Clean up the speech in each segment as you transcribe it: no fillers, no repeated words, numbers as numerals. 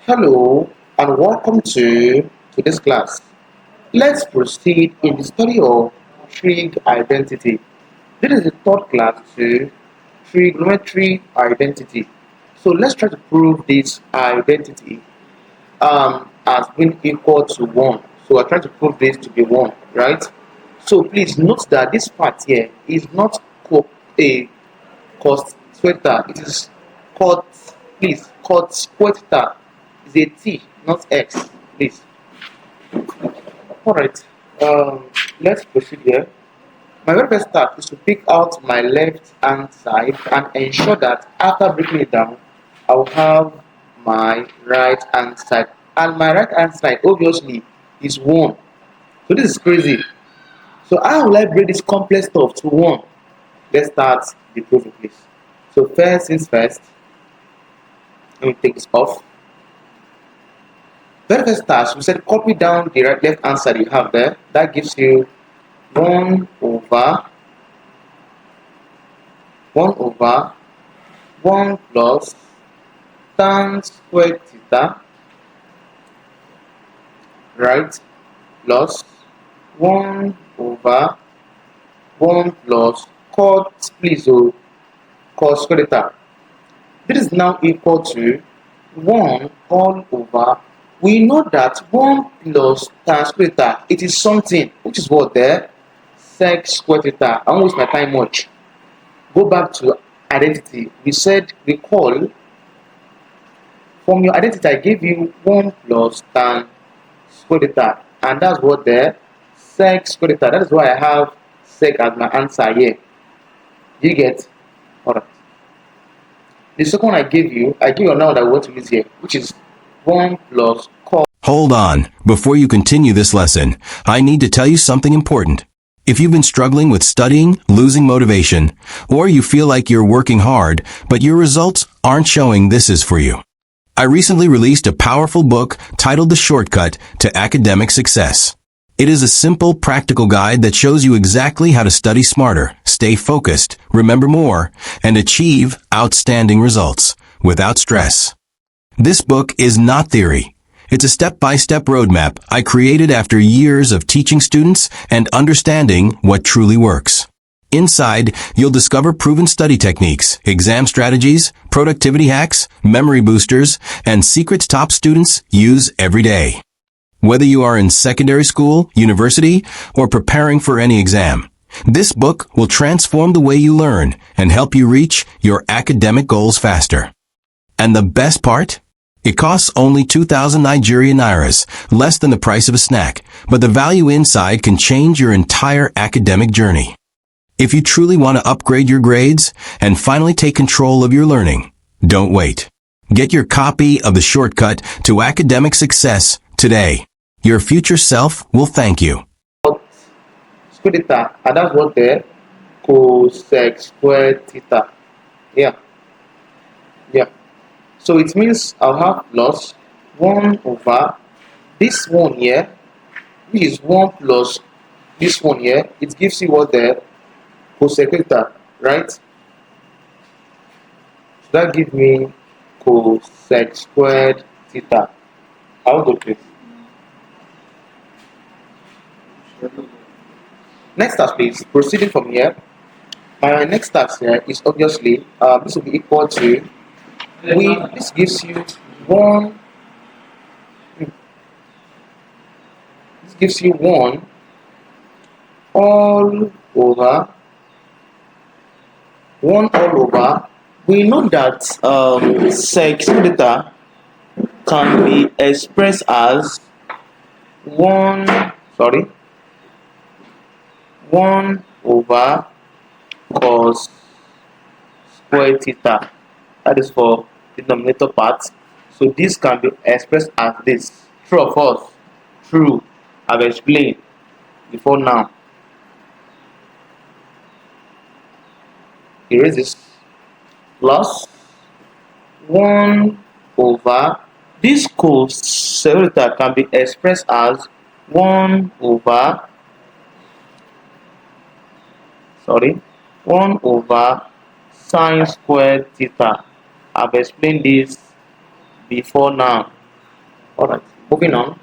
Hello and welcome to this class. Let's proceed in the study of trig identity. This is the third class to trigonometry identity. So let's try to prove this identity as being equal to 1. So I try to prove this to be 1, right? So please note that this part here is not a cos square theta. It is cot, please, cot square theta is a t, not x, please. Alright, let's proceed here. My very first step is to pick out my left hand side and ensure that after breaking it down, I will have my right hand side. And my right hand side obviously is 1. So this is crazy. So how will I break this complex stuff to 1? Let's start the proving, please. So first things first, let me take this off. Very first task, we said copy down the left hand side you have there. That gives you 1 over 1 plus tan square theta, right, plus 1 over 1 plus cot, please, cos square theta. This is now equal to 1 all over. We know that 1 plus tan square theta, it is something, which is what there? Sec square theta. I won't waste my time much. Go back to identity. We said, recall, from your identity, I gave you 1 plus tan square theta. And that's what there? Sec square theta. That is why I have sec as my answer here. Do you get? Alright. The second one I give you now that we want to use here, which is 1 plus cos. Hold on. Before you continue this lesson, I need to tell you something important. If you've been struggling with studying, losing motivation, or you feel like you're working hard, but your results aren't showing, this is for you. I recently released a powerful book titled The Shortcut to Academic Success. It is a simple, practical guide that shows you exactly how to study smarter, stay focused, remember more, and achieve outstanding results without stress. This book is not theory. It's a step-by-step roadmap I created after years of teaching students and understanding what truly works. Inside, you'll discover proven study techniques, exam strategies, productivity hacks, memory boosters, and secrets top students use every day. Whether you are in secondary school, university, or preparing for any exam, this book will transform the way you learn and help you reach your academic goals faster. And the best part? It costs only 2,000 Nigerian nairas, less than the price of a snack, but the value inside can change your entire academic journey. If you truly want to upgrade your grades and finally take control of your learning, don't wait. Get your copy of The Shortcut to Academic Success today. Your future self will thank you. Square theta, and that's what there? Cosec square theta. Yeah. So it means I'll have plus 1 over this one here, which is 1 plus this one here. It gives you what there? Cosec theta, right? So that gives me cosec squared theta. I'll go to it. Next task, please. Proceeding from here, my next task here is obviously this will be equal to this gives you 1. This gives you 1 all over 1 all over. We know that sec theta can be expressed as 1 over cos square theta. That is for the denominator part. So this can be expressed as this. True or false? True. I've explained before now. Here is this plus 1 over this cos theta can be expressed as 1 over 1 over sine squared theta. I've explained this before now. Alright, moving on.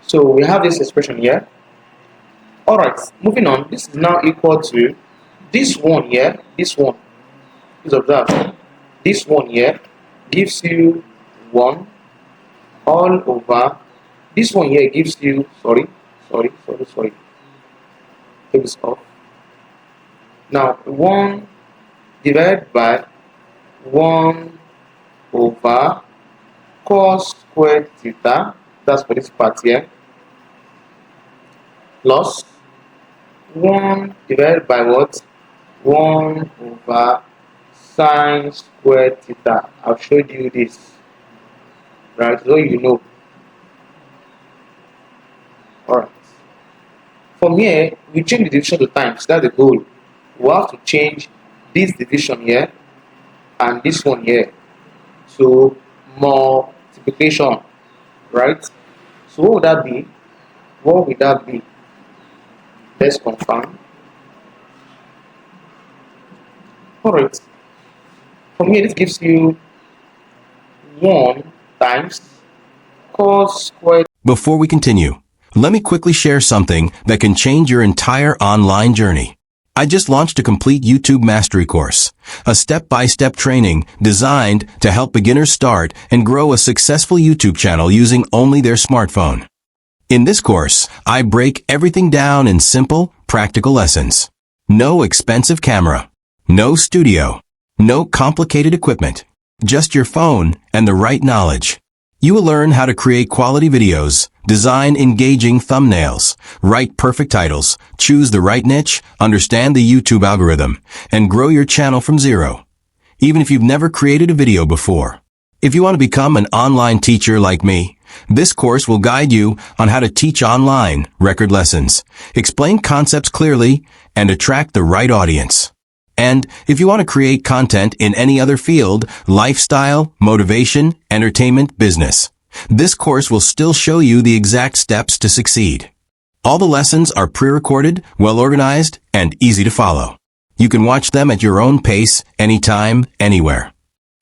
So we have this expression here. Alright, moving on. This is now equal to this one here. This one. Please observe. This one here gives you 1 all over. This one here gives you, sorry. Take this off. Now 1 divided by 1 over cos squared theta. That's for this part here. Plus 1 divided by what? 1 over sine squared theta. I've showed you this, right? So you know. Alright. From here, we change the division to times. That's the goal. We have to change this division here and this one here to multiplication, right? So what would that be? What would that be? Let's confirm. Alright. From here, this gives you 1 times cos squared. Before we continue, let me quickly share something that can change your entire online journey. I just launched a complete YouTube mastery course, a step-by-step training designed to help beginners start and grow a successful YouTube channel using only their smartphone. In this course, I break everything down in simple, practical lessons. No expensive camera, no studio, no complicated equipment, just your phone and the right knowledge. You will learn how to create quality videos, design engaging thumbnails, write perfect titles, choose the right niche, understand the YouTube algorithm, and grow your channel from zero, even if you've never created a video before. If you want to become an online teacher like me, this course will guide you on how to teach online record lessons, explain concepts clearly, and attract the right audience. And if you want to create content in any other field, lifestyle, motivation, entertainment, business, this course will still show you the exact steps to succeed. All the lessons are pre-recorded, well-organized, and easy to follow. You can watch them at your own pace, anytime, anywhere.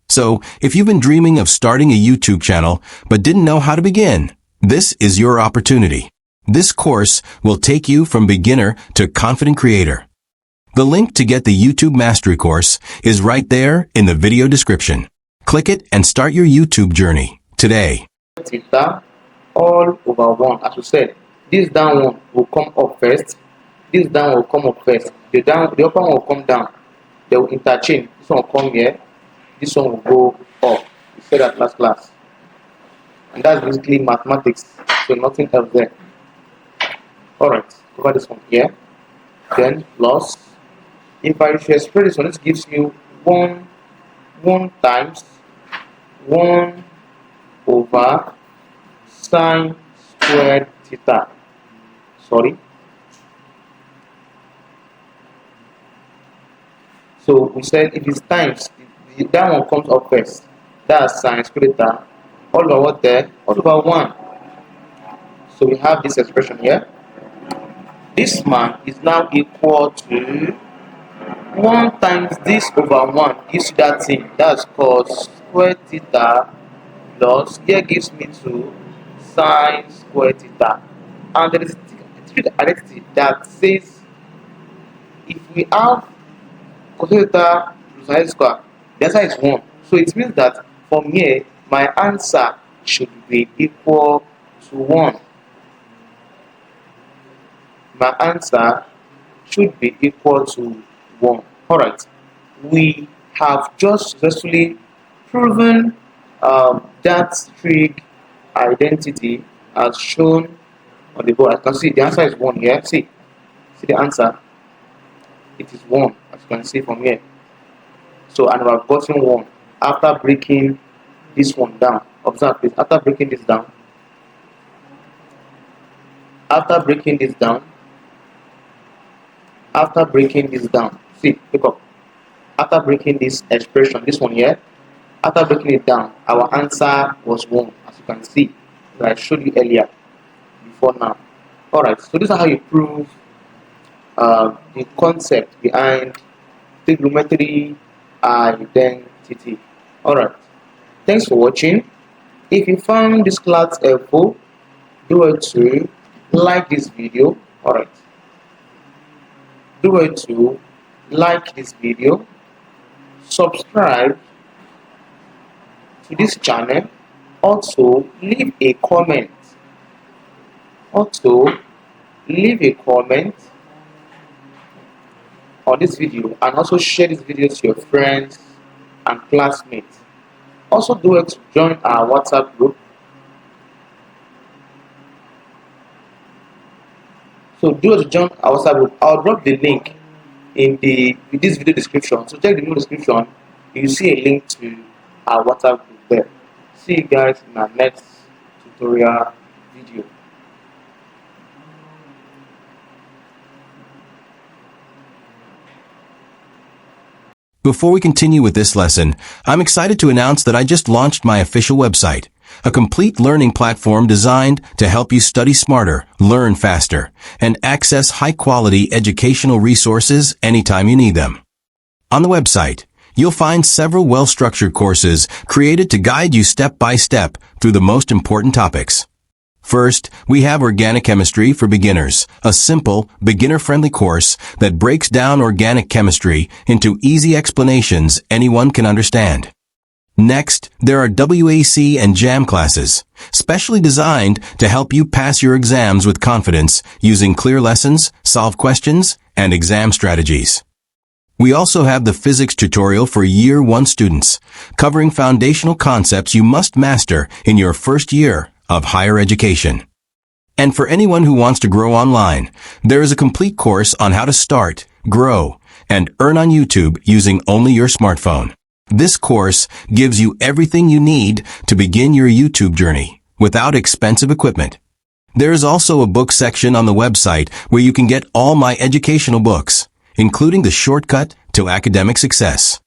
So, if you've been dreaming of starting a YouTube channel but didn't know how to begin, this is your opportunity. This course will take you from beginner to confident creator. The link to get the YouTube Mastery course is right there in the video description. Click it and start your YouTube journey today. Theta all over 1. As we said, this down one will come up first. This down will come up first. The upper one will come down. They will interchange. This one will come here. This one will go up. We said that last class. And that's basically mathematics. So nothing else there. Alright, cover this one here. Then plus. If I should spread this one, this gives you 1 times 1 over sine squared theta. Sorry. So we said if it's times, that one comes up first. That's sine squared theta. All over what there? All over 1. So we have this expression here. This man is now equal to 1 times this over 1 gives you that thing. That's cos squared theta plus here gives me to sine squared theta. And there is a trick identity that says if we have cos theta plus sine square, the answer is 1. So it means that from here my answer should be equal to 1. My answer should be equal to 1. Alright, we have just successfully proven that trig identity as shown on the board. As you can see, the answer is 1 here. See the answer. It is 1, as you can see from here. So, and we have gotten 1 after breaking this one down. Observe this. After breaking this down, see, look up. After breaking this expression, this one here, after breaking it down, our answer was 1, as you can see, that I showed you earlier, before now. Alright, so this is how you prove the concept behind trigonometry identity. Alright. Thanks for watching. If you found this class helpful, do it to like this video. Alright. Do it to like this video, subscribe to this channel, also leave a comment. On this video, and also share this video to your friends and classmates. Also do it to join our WhatsApp group. So do it to join our WhatsApp group. I'll drop the link in this video description. So check the video description. You see a link to our WhatsApp group there. See you guys in our next tutorial video. Before we continue with this lesson, I'm excited to announce that I just launched my official website, a complete learning platform designed to help you study smarter, learn faster, and access high-quality educational resources anytime you need them. On the website, you'll find several well-structured courses created to guide you step by step through the most important topics. First, we have Organic Chemistry for Beginners, a simple, beginner-friendly course that breaks down organic chemistry into easy explanations anyone can understand. Next, there are WAEC and JAM classes, specially designed to help you pass your exams with confidence using clear lessons, solve questions, and exam strategies. We also have the Physics tutorial for Year 1 students, covering foundational concepts you must master in your first year of higher education. And for anyone who wants to grow online, there is a complete course on how to start, grow, and earn on YouTube using only your smartphone. This course gives you everything you need to begin your YouTube journey without expensive equipment. There is also a book section on the website where you can get all my educational books, including the shortcut to academic success.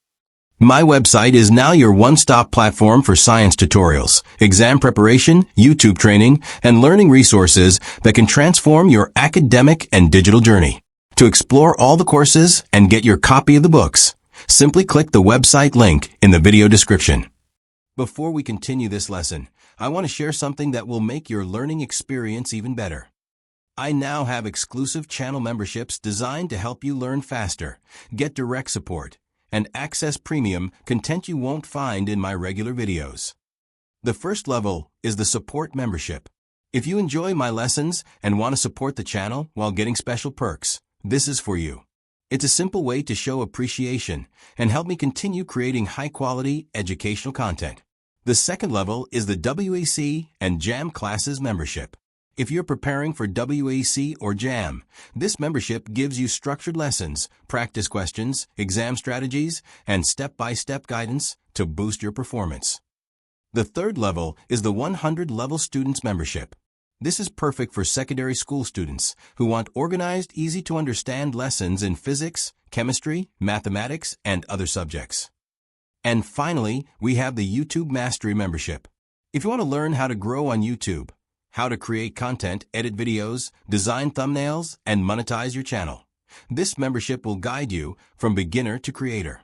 My website is now your one-stop platform for science tutorials, exam preparation, YouTube training, and learning resources that can transform your academic and digital journey. To explore all the courses and get your copy of the books, simply click the website link in the video description. Before we continue this lesson, I want to share something that will make your learning experience even better. I now have exclusive channel memberships designed to help you learn faster, get direct support, and access premium content you won't find in my regular videos. The first level is the support membership. If you enjoy my lessons and want to support the channel while getting special perks, this is for you. It's a simple way to show appreciation and help me continue creating high-quality educational content. The second level is the WAEC and JAM classes membership. If you're preparing for WAEC or JAM, this membership gives you structured lessons, practice questions, exam strategies, and step-by-step guidance to boost your performance. The third level is the 100-level students membership. This is perfect for secondary school students who want organized, easy-to-understand lessons in physics, chemistry, mathematics, and other subjects. And finally, we have the YouTube Mastery membership. If you want to learn how to grow on YouTube, how to create content, edit videos, design thumbnails, and monetize your channel, this membership will guide you from beginner to creator.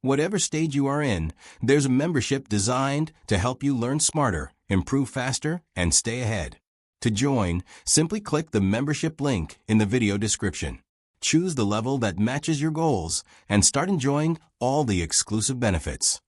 Whatever stage you are in, there's a membership designed to help you learn smarter, improve faster, and stay ahead. To join, simply click the membership link in the video description. Choose the level that matches your goals and start enjoying all the exclusive benefits.